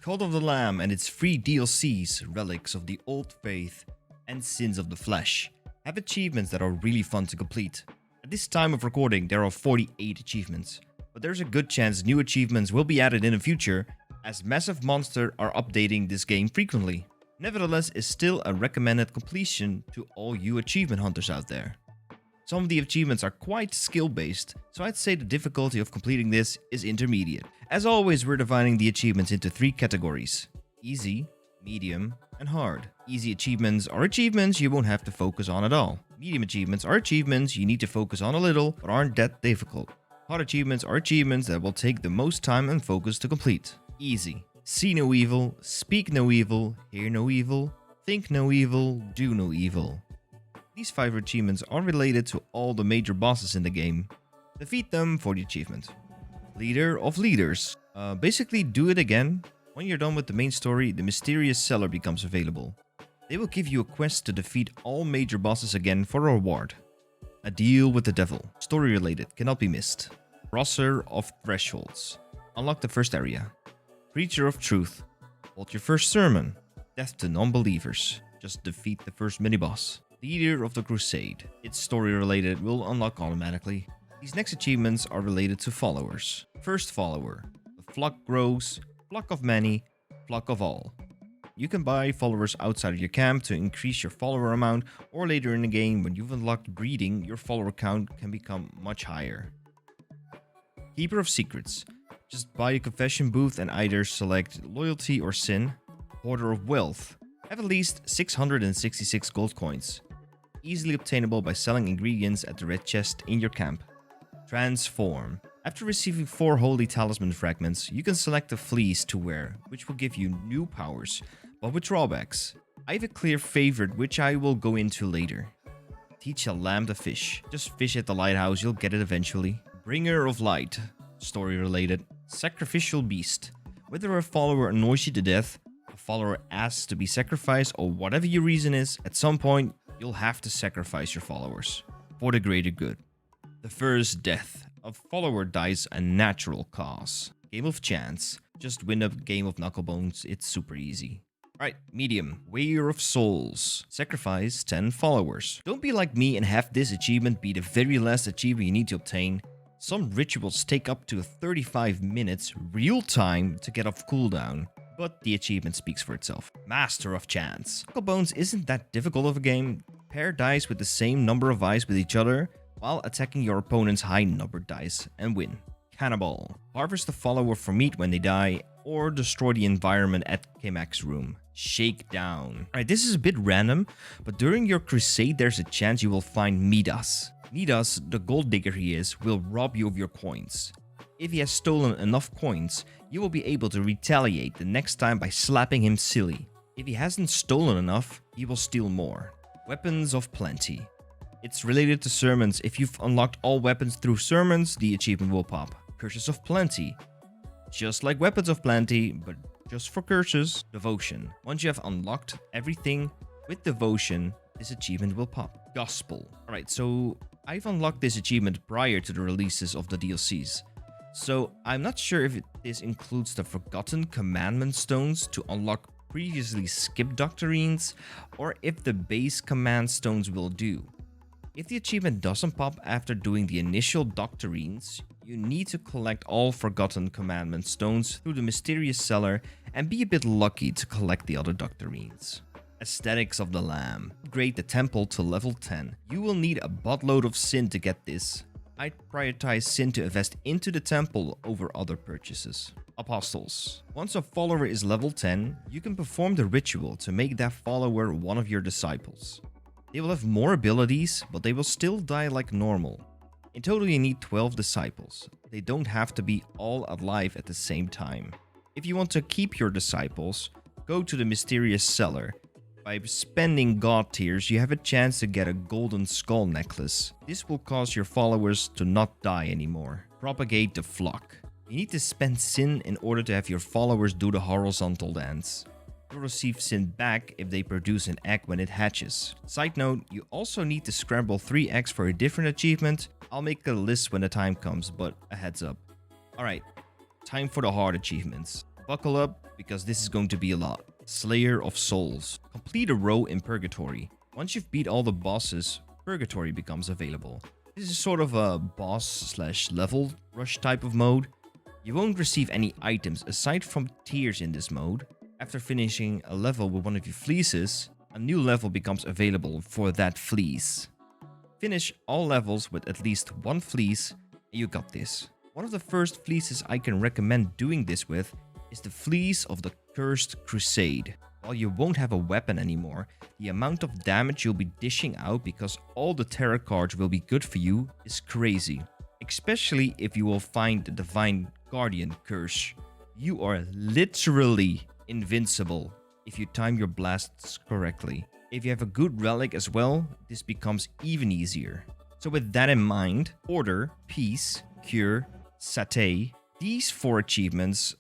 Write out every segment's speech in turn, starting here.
Cult of the Lamb and its free DLCs, Relics of the Old Faith and Sins of the Flesh, have achievements that are really fun to complete. At this time of recording, there are 48 achievements, but there's a good chance new achievements will be added in the future, as Massive Monster are updating this game frequently. Nevertheless, it's still a recommended completion to all you achievement hunters out there. Some of the achievements are quite skill-based, so I'd say the difficulty of completing this is intermediate. As always, we're dividing the achievements into 3 categories: easy, medium, and hard. Easy achievements are achievements you won't have to focus on at all. Medium achievements are achievements you need to focus on a little, but aren't that difficult. Hard achievements are achievements that will take the most time and focus to complete. Easy: see no evil, speak no evil, hear no evil, think no evil, do no evil. These 5 achievements are related to all the major bosses in the game. Defeat them for the achievement. Leader of Leaders. Basically do it again. When you're done with the main story, the mysterious cellar becomes available. They will give you a quest to defeat all major bosses again for a reward. A deal with the devil. Story related, cannot be missed. Crosser of Thresholds. Unlock the first area. Preacher of Truth. Hold your first sermon. Death to non-believers. Just defeat the first mini-boss. Leader of the Crusade. It's story related, will unlock automatically. These next achievements are related to followers. First follower. The flock grows. Flock of many. Flock of all. You can buy followers outside of your camp to increase your follower amount, or later in the game when you've unlocked breeding, your follower count can become much higher. Keeper of Secrets. Just buy a confession booth and either select loyalty or sin. Hoarder of Wealth. Have at least 666 gold coins. Easily obtainable by selling ingredients at the red chest in your camp. Transform. After receiving 4 holy talisman fragments, you can select a fleece to wear, which will give you new powers, but with drawbacks. I have a clear favorite which I will go into later. Teach a lamb to fish. Just fish at the lighthouse, you'll get it eventually. Bringer of Light. Story related. Sacrificial Beast. Whether a follower annoys you to death, a follower asks to be sacrificed, or whatever your reason is, at some point, you'll have to sacrifice your followers for the greater good. The first death. A follower dies a natural cause. Game of chance. Just win a game of knucklebones, it's super easy. Alright, medium. Weigher of Souls. Sacrifice 10 followers. Don't be like me and have this achievement be the very last achievement you need to obtain. Some rituals take up to 35 minutes real time to get off cooldown, but the achievement speaks for itself. Master of Chance. Knucklebones isn't that difficult of a game. Pair dice with the same number of eyes with each other while attacking your opponent's high numbered dice and win. Cannibal. Harvest the follower for meat when they die, or destroy the environment at K-Mac's room. Shakedown. Alright, this is a bit random, but during your crusade there's a chance you will find Midas. Midas, the gold digger he is, will rob you of your coins. If he has stolen enough coins, you will be able to retaliate the next time by slapping him silly. If he hasn't stolen enough, he will steal more. Weapons of Plenty. It's related to sermons. If you've unlocked all weapons through sermons, the achievement will pop. Curses of Plenty. Just like Weapons of Plenty, but just for curses. Devotion. Once you have unlocked everything with devotion, this achievement will pop. Gospel. Alright, so I've unlocked this achievement prior to the releases of the DLCs. So I'm not sure if this includes the Forgotten Commandment Stones to unlock previously skipped doctrines, or if the base command stones will do. If the achievement doesn't pop after doing the initial doctrines, you need to collect all Forgotten Commandment Stones through the mysterious cellar and be a bit lucky to collect the other doctrines. Aesthetics of the Lamb. Upgrade the temple to level 10. You will need a buttload of sin to get this. I'd prioritize sin to invest into the temple over other purchases. Apostles. Once a follower is level 10, you can perform the ritual to make that follower one of your disciples. They will have more abilities, but they will still die like normal. In total, you need 12 disciples. They don't have to be all alive at the same time. If you want to keep your disciples, go to the mysterious cellar. By spending god tiers, you have a chance to get a golden skull necklace. This will cause your followers to not die anymore. Propagate the flock. You need to spend sin in order to have your followers do the horizontal dance. You'll receive sin back if they produce an egg when it hatches. Side note, you also need to scramble 3 eggs for a different achievement. I'll make a list when the time comes, but a heads up. Alright, time for the hard achievements. Buckle up, because this is going to be a lot. Slayer of Souls. Complete a row in Purgatory. Once you've beat all the bosses, Purgatory becomes available. This is sort of a boss/level rush type of mode. You won't receive any items aside from tears in this mode. After finishing a level with one of your fleeces, a new level becomes available for that fleece. Finish all levels with at least one fleece and you got this. One of the first fleeces I can recommend doing this with is the Fleece of the Cursed Crusade. While you won't have a weapon anymore, the amount of damage you'll be dishing out because all the tarot cards will be good for you is crazy. Especially if you will find the Divine Guardian curse. You are literally invincible if you time your blasts correctly. If you have a good relic as well, this becomes even easier. So with that in mind, Order, Peace, Cure, Satay, these 4 achievements,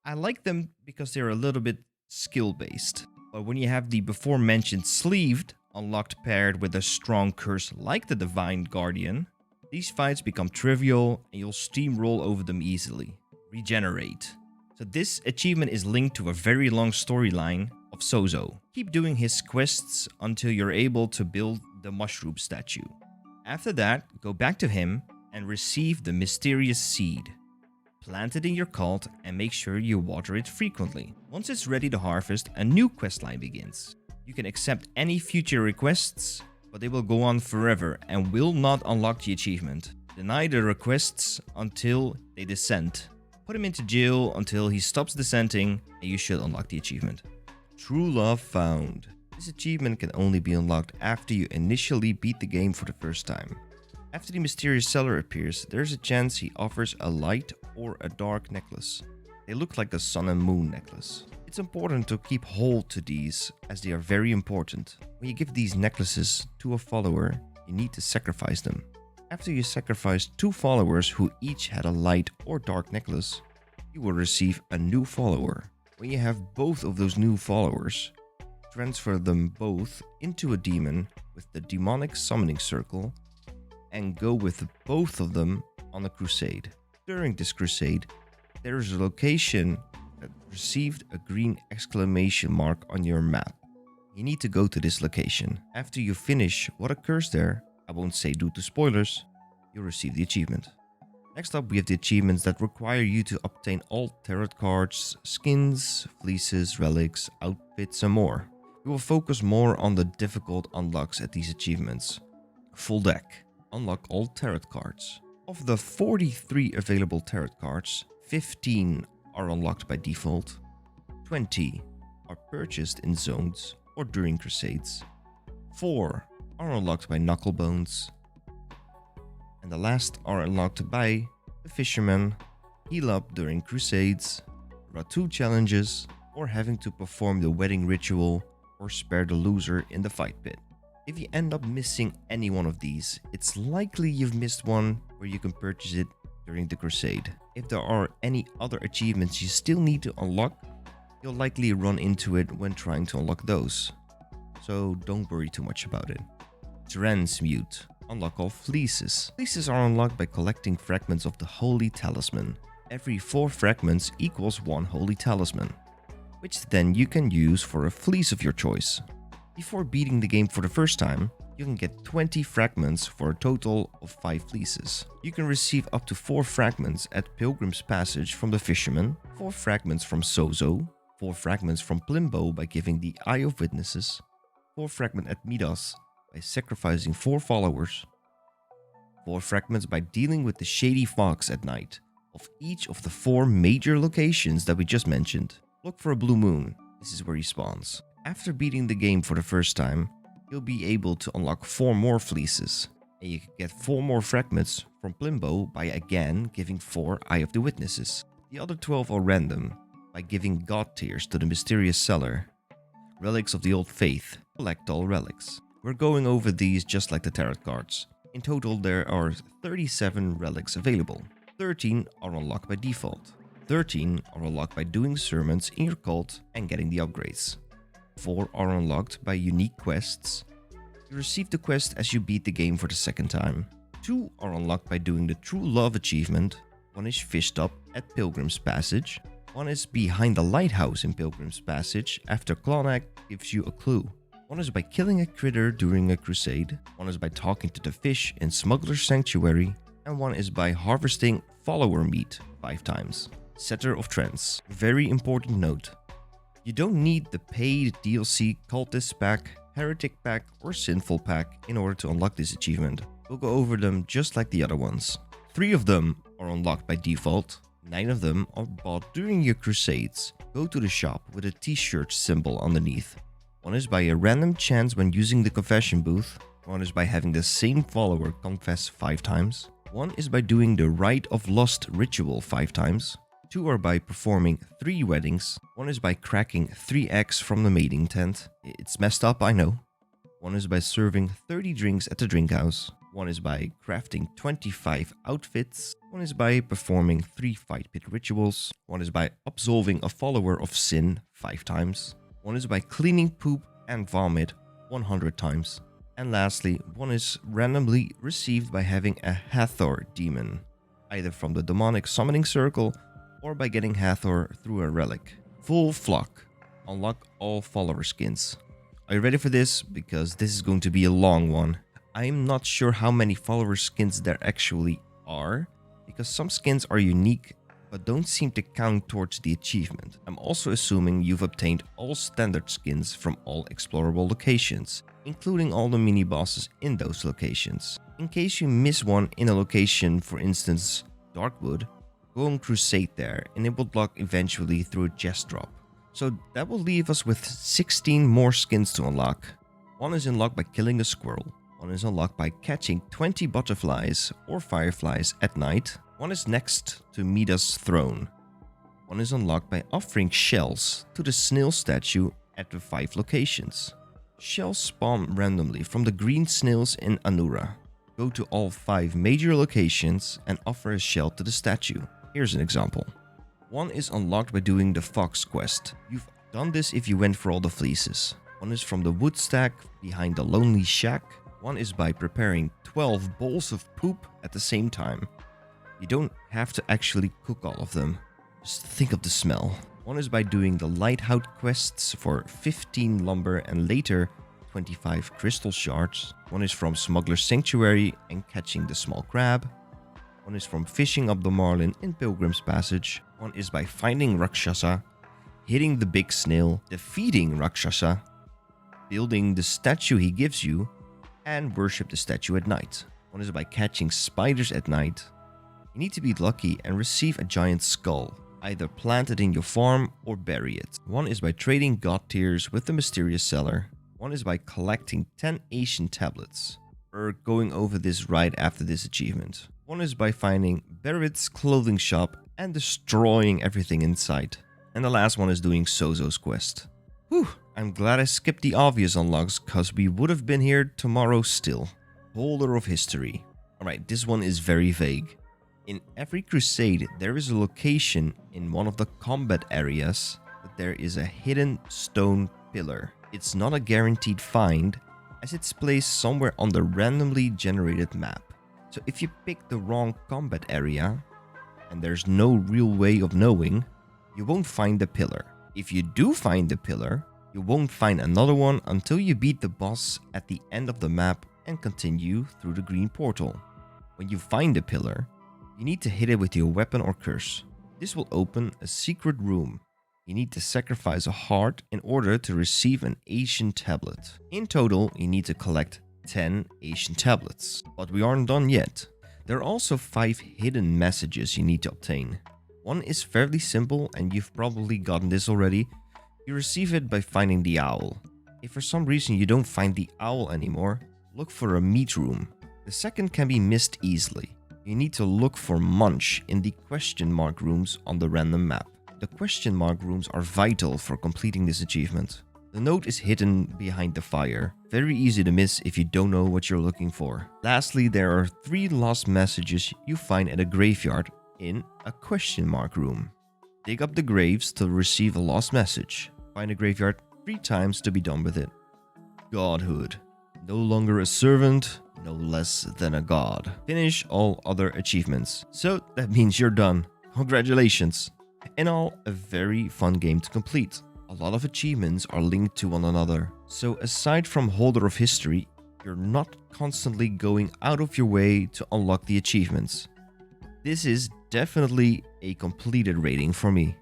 I like them because they're a little bit skill-based. But when you have the before mentioned Sleeved unlocked paired with a strong curse like the Divine Guardian, these fights become trivial and you'll steamroll over them easily. Regenerate. So this achievement is linked to a very long storyline of Sozo. Keep doing his quests until you're able to build the mushroom statue. After that, go back to him and receive the mysterious seed. Plant it in your cult and make sure you water it frequently. Once it's ready to harvest, a new questline begins. You can accept any future requests, but they will go on forever and will not unlock the achievement. Deny the requests until they descend. Put him into jail until he stops descending and you should unlock the achievement. True Love Found. This achievement can only be unlocked after you initially beat the game for the first time. After the mysterious seller appears, there's a chance he offers a light or a dark necklace. They look like the sun and moon necklace. It's important to keep hold to these as they are very important. When you give these necklaces to a follower, you need to sacrifice them. After you sacrifice 2 followers who each had a light or dark necklace, you will receive a new follower. When you have both of those new followers, transfer them both into a demon with the demonic summoning circle and go with both of them on a crusade. During this crusade, there is a location that received a green exclamation mark on your map. You need to go to this location. After you finish what occurs there, I won't say due to spoilers, you'll receive the achievement. Next up, we have the achievements that require you to obtain all tarot cards, skins, fleeces, relics, outfits, and more. We will focus more on the difficult unlocks at these achievements. Full deck. Unlock all tarot cards. Of the 43 available tarot cards, 15 are unlocked by default, 20 are purchased in zones or during crusades, 4 are unlocked by knucklebones, and the last are unlocked by the fisherman, heal up during crusades, Ratu challenges, or having to perform the wedding ritual or spare the loser in the fight pit. If you end up missing any one of these, it's likely you've missed one where you can purchase it during the crusade. If there are any other achievements you still need to unlock, you'll likely run into it when trying to unlock those. So don't worry too much about it. Transmute. Unlock all fleeces. Fleeces are unlocked by collecting fragments of the Holy Talisman. Every 4 fragments equals 1 Holy Talisman, which then you can use for a fleece of your choice. Before beating the game for the first time, you can get 20 fragments for a total of 5 fleeces. You can receive up to 4 fragments at Pilgrim's Passage from the Fisherman, 4 fragments from Sozo, 4 fragments from Plimbo by giving the Eye of Witnesses, 4 fragments at Midas by sacrificing 4 followers, 4 fragments by dealing with the Shady Fox at night of each of the 4 major locations that we just mentioned. Look for a blue moon, this is where he spawns. After beating the game for the first time, you'll be able to unlock 4 more fleeces, and you can get 4 more fragments from Plimbo by again giving 4 Eye of the Witnesses. The other 12 are random, by giving God Tears to the mysterious seller. Relics of the Old Faith, collect all relics. We're going over these just like the tarot cards. In total, there are 37 relics available. 13 are unlocked by default. 13 are unlocked by doing sermons in your cult and getting the upgrades. 4 are unlocked by unique quests. You receive the quest as you beat the game for the second time. 2 are unlocked by doing the True Love achievement. 1 is fished up at Pilgrim's Passage. One is behind the lighthouse in Pilgrim's Passage after Clawneck gives you a clue. One is by killing a critter during a crusade. One is by talking to the fish in Smuggler's Sanctuary. And one is by harvesting follower meat 5 times. Setter of Trends. Very important note. You don't need the paid DLC Cultist Pack, Heretic Pack or Sinful Pack in order to unlock this achievement. We'll go over them just like the other ones. 3 of them are unlocked by default. 9 of them are bought during your crusades. Go to the shop with a t-shirt symbol underneath. One is by a random chance when using the confession booth. One is by having the same follower confess 5 times. One is by doing the Rite of Lust ritual 5 times. 2 are by performing 3 weddings. 1 is by cracking 3 eggs from the mating tent. It's messed up, I know. 1 is by serving 30 drinks at the drink house. 1 is by crafting 25 outfits. 1 is by performing 3 fight pit rituals. 1 is by absolving a follower of sin 5 times. 1 is by cleaning poop and vomit 100 times. And lastly, 1 is randomly received by having a Hathor demon, either from the demonic summoning circle or by getting Hathor through a relic. Full flock. Unlock all follower skins. Are you ready for this? Because this is going to be a long one. I'm not sure how many follower skins there actually are, because some skins are unique but don't seem to count towards the achievement. I'm also assuming you've obtained all standard skins from all explorable locations, including all the mini-bosses in those locations. In case you miss one in a location, for instance Darkwood, go on Crusade there and it will lock eventually through a chest drop. So that will leave us with 16 more skins to unlock. 1 is unlocked by killing a squirrel. 1 is unlocked by catching 20 butterflies or fireflies at night. 1 is next to Mida's throne. 1 is unlocked by offering shells to the snail statue at the 5 locations. Shells spawn randomly from the green snails in Anura. Go to all 5 major locations and offer a shell to the statue. Here's an example. 1 is unlocked by doing the Fox quest. You've done this if you went for all the fleeces. 1 is from the wood stack behind the lonely shack. 1 is by preparing 12 bowls of poop at the same time. You don't have to actually cook all of them. Just think of the smell. 1 is by doing the lighthouse quests for 15 lumber and later 25 crystal shards. 1 is from Smuggler's Sanctuary and catching the small crab. 1 is from fishing up the marlin in Pilgrim's Passage. 1 is by finding Rakshasa, hitting the big snail, defeating Rakshasa, building the statue he gives you, and worship the statue at night. 1 is by catching spiders at night. You need to be lucky and receive a giant skull, either plant it in your farm or bury it. 1 is by trading god tears with the mysterious seller. 1 is by collecting 10 Asian tablets. We're going over this right after this achievement. 1 is by finding Barrett's clothing shop and destroying everything inside. And the last one is doing Sozo's quest. Whew, I'm glad I skipped the obvious unlocks, cause we would have been here tomorrow still. Holder of History. Alright, this one is very vague. In every crusade, there is a location in one of the combat areas that there is a hidden stone pillar. It's not a guaranteed find, as it's placed somewhere on the randomly generated map. So if you pick the wrong combat area, and there's no real way of knowing, you won't find the pillar. If you do find the pillar, you won't find another one until you beat the boss at the end of the map and continue through the green portal. When you find the pillar, you need to hit it with your weapon or curse. This will open a secret room. You need to sacrifice a heart in order to receive an Asian tablet. In total, you need to collect 10 Asian tablets. But we aren't done yet. There are also 5 hidden messages you need to obtain. 1 is fairly simple and you've probably gotten this already. You receive it by finding the owl. If for some reason you don't find the owl anymore, look for a meat room. The second can be missed easily. You need to look for Munch in the question mark rooms on the random map. The question mark rooms are vital for completing this achievement. The note is hidden behind the fire. Very easy to miss if you don't know what you're looking for. Lastly, there are 3 lost messages you find at a graveyard in a question mark room. Dig up the graves to receive a lost message. Find a graveyard 3 times to be done with it. Godhood. No longer a servant, no less than a god. Finish all other achievements. So that means you're done. Congratulations. In all, a very fun game to complete. A lot of achievements are linked to one another, so aside from Holder of History, you're not constantly going out of your way to unlock the achievements. This is definitely a completed rating for me.